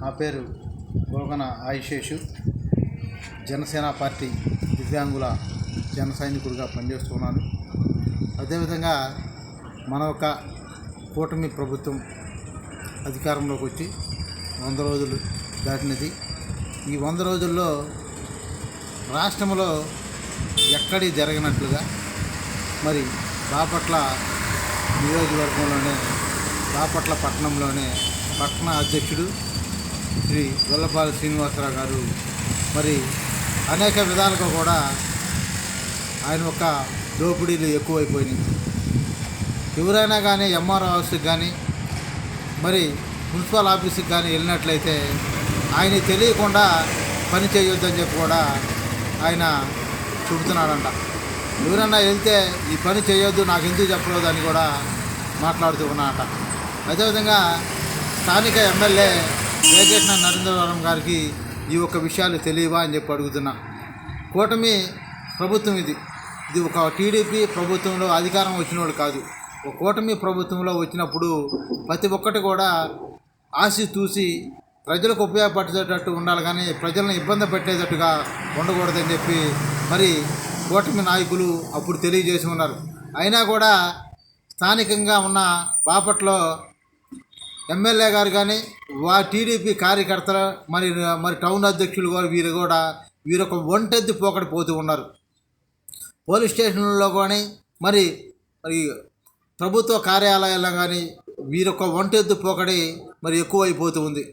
నా పేరు గోగన ఆయుషేషు. జనసేన పార్టీ దివ్యాంగుల జన సైనికుడిగా పనిచేస్తున్నాను. అదేవిధంగా మన ఒక కూటమి ప్రభుత్వం అధికారంలోకి వచ్చి 100 రోజులు దాటినది. ఈ 100 రోజుల్లో రాష్ట్రంలో ఎక్కడి జరగనట్లుగా మరి బాపట్ల నియోజకవర్గంలోనే బాపట్ల పట్టణంలోనే పట్టణ అధ్యక్షుడు శ్రీ వెల్లపాల శ్రీనివాసరావు గారు మరి అనేక విధాలుగా కూడా ఆయన ఒక దోపిడీలు ఎక్కువైపోయినాయి. ఎవరైనా కానీ ఎంఆర్ఓ ఆఫీస్కి కానీ మరి మున్సిపల్ ఆఫీస్కి కానీ వెళ్ళినట్లయితే ఆయన తెలియకుండా పని చేయొద్దని చెప్పి కూడా ఆయన చెబుతున్నాడంట. ఎవరన్నా వెళ్తే ఈ పని చేయొద్దు, నాకు ఎందుకు చెప్పలేదు అని కూడా మాట్లాడుతూ ఉన్నాడట. అదేవిధంగా స్థానిక ఎమ్మెల్యే వేగేశ్న నరేంద్రవరం గారికి ఈ ఒక్క విషయాలు తెలియవా అని చెప్పి అడుగుతున్నా. కూటమి ప్రభుత్వం ఇది ఒక టీడీపీ ప్రభుత్వంలో అధికారం వచ్చినోడు కాదు. ఒక కూటమి ప్రభుత్వంలో వచ్చినప్పుడు ప్రతి ఒక్కటి కూడా ఆశి చూసి ప్రజలకు ఉపయోగపడేటట్టు ఉండాలి, కానీ ప్రజలను ఇబ్బంది పెట్టేటట్టుగా ఉండకూడదని చెప్పి మరి కూటమి నాయకులు అప్పుడు తెలియజేసి ఉన్నారు. అయినా కూడా స్థానికంగా ఉన్న బాపట్లో ఎమ్మెల్యే గారు కానీ టీడీపీ కార్యకర్తలు మరి టౌన్ అధ్యక్షులు గారు వీరొక ఒంటెద్దు పోకడి పోతూ ఉన్నారు. పోలీస్ స్టేషన్లలో కానీ మరి ప్రభుత్వ కార్యాలయాల్లో కానీ వీరొక ఒంటెద్దు పోకడి మరి ఎక్కువైపోతూ ఉంది.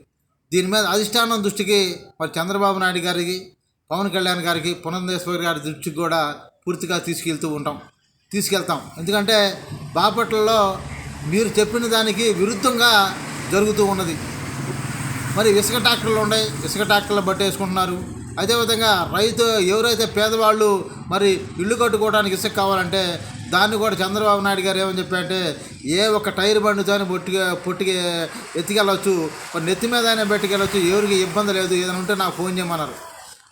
దీని మీద అధిష్టానం దృష్టికి మరి చంద్రబాబు నాయుడు గారికి, పవన్ కళ్యాణ్ గారికి, పురంధేశ్వరి గారి దృష్టికి కూడా పూర్తిగా తీసుకెళ్తాం. ఎందుకంటే బాపట్లలో మీరు చెప్పిన దానికి విరుద్ధంగా జరుగుతూ ఉన్నది. మరి ఇసుక ట్రాక్టర్లు ఉన్నాయి, ఇసుక ట్రాక్టర్లు పట్టేసుకుంటున్నారు. అదేవిధంగా ఎవరైతే పేదవాళ్ళు మరి ఇల్లు కట్టుకోవడానికి ఇసుక కావాలంటే దాన్ని కూడా చంద్రబాబు నాయుడు గారు ఏమని చెప్పారంటే ఏ ఒక్క టైర్ బండితో పొట్టికి ఎత్తుకెళ్ళవచ్చు, నెత్తి మీద అయినా పెట్టుకెళ్ళవచ్చు, ఎవరికి ఇబ్బంది లేదు, ఏదైనా ఉంటే నాకు ఫోన్ చేయమన్నారు.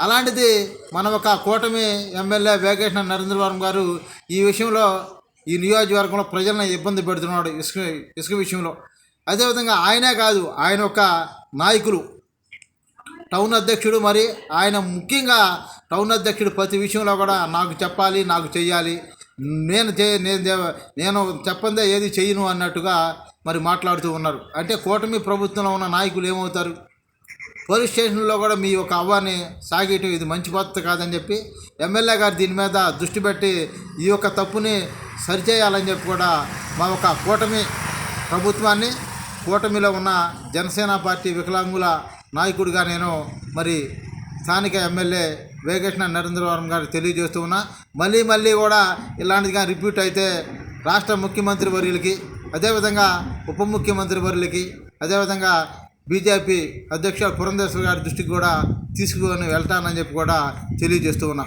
అలాంటిది మన ఒక కూటమి ఎమ్మెల్యే వేగేశ్న నరేంద్రవరం గారు ఈ విషయంలో ఈ నియోజకవర్గంలో ప్రజలను ఇబ్బంది పెడుతున్నాడు ఇసుక విషయంలో. అదేవిధంగా ఆయనే కాదు, ఆయన ఒక నాయకులు టౌన్ అధ్యక్షుడు, మరి ఆయన ముఖ్యంగా టౌన్ అధ్యక్షుడు ప్రతి విషయంలో కూడా నాకు చెప్పాలి, నాకు చెయ్యాలి, నేను చెప్పందే ఏది చెయ్యను అన్నట్టుగా మరి మాట్లాడుతూ ఉన్నారు. అంటే కూటమి ప్రభుత్వంలో ఉన్న నాయకులు ఏమవుతారు? పోలీస్ స్టేషన్లో కూడా మీ యొక్క అవ్వాన్ని సాగేయటం ఇది మంచి పద్ధతి కాదని చెప్పి ఎమ్మెల్యే గారు దీని మీద దృష్టి పెట్టి ఈ యొక్క తప్పుని సరిచేయాలని చెప్పి కూడా మా ఒక కూటమి ప్రభుత్వాన్ని, కూటమిలో ఉన్న జనసేన పార్టీ వికలాంగుల నాయకుడిగా నేను మరి స్థానిక ఎమ్మెల్యే వేగేశ్న నరేంద్రవరం గారికి తెలియజేస్తూ ఉన్నా. మళ్ళీ కూడా ఇలాంటిదిగా రిపీట్ అయితే రాష్ట్ర ముఖ్యమంత్రి వర్యులకి, అదేవిధంగా ఉప ముఖ్యమంత్రి వర్యులకి, అదేవిధంగా బీజేపీ అధ్యక్షుడు పురంధేశ్వరి గారి దృష్టికి కూడా తీసుకుని వెళ్తానని చెప్పి కూడా తెలియజేస్తూ ఉన్నా.